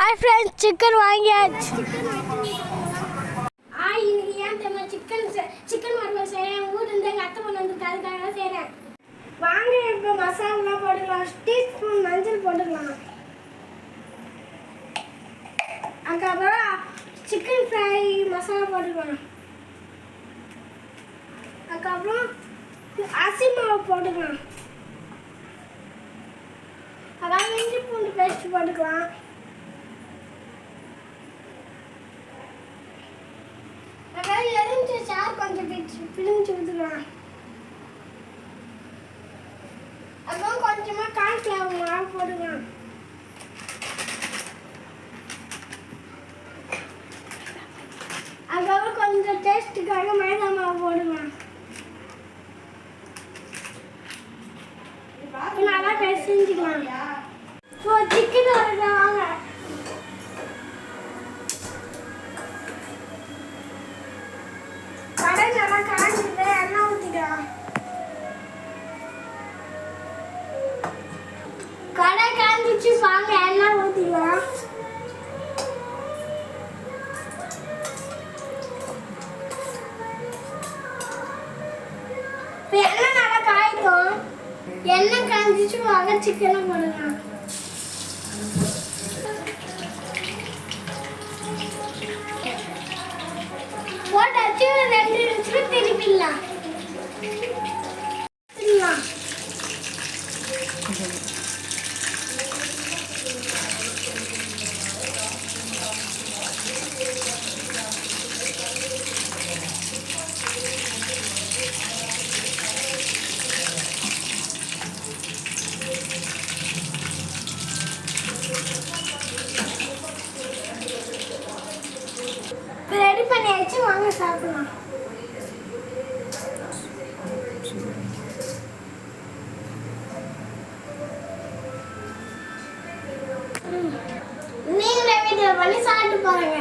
hi friends chicken வாங்கியாச்சு இன்னைக்கு ஏன் தெரியுமா சிக்கன் வறுவல் செய்றேன் ஊர்ல இருந்து எங்க அத்தை பொண்ணு வந்து அதுக்காக செய்றேன் வாங்க இப்போ மசாலா போட்டுக்கலாம் டீஸ்பூன் மஞ்சள் போட்டுக்கலாம் அதுக்கப்புறம் சிக்கன் ஃப்ரை மசாலா போட்டுக்கலாம் அதுக்கப்புறம் அரிசி மாவு போட்டுக்கலாம் அதான் இஞ்சி பூண்டு பேஸ்ட் போட்டுக்கலாம் எலுமிச்சை சாறு கொஞ்சம் பிழிஞ்சு ஊற்றுக்கலாம் அப்புறம் கொஞ்சமாக கார்ன்ஃப்ளவர் மாவு போட்டுக்கலாம் அதுக்கப்புறம் கொஞ்சம் டேஸ்ட்டுக்காக மைதா மாவு போட்டுக்கலாம் நல்லா செஞ்சுக்கலாம் இப்போ சிக்கன் வாங்க நல்லா காஞ்சிட்டு எண்ணெய் ஊற்றிக்கலாம் கடை காஞ்சிச்சு வாங்க எண்ணெய் ஊற்றிக்கலாம் இப்போ எண்ணெய் நல்லா காய்க்கும் எண்ணெய் காஞ்சிச்சு வாங்க சிக்கனை போடலாம் போட்டாச்சு 2 நிமிஷம் திருப்பிடலாம் ரெடி பண்ணியாச்சு வாங்க சாப்பிடலாம் நீங்களே வீடியோ பண்ணி சாப்பிட்டு பாருங்க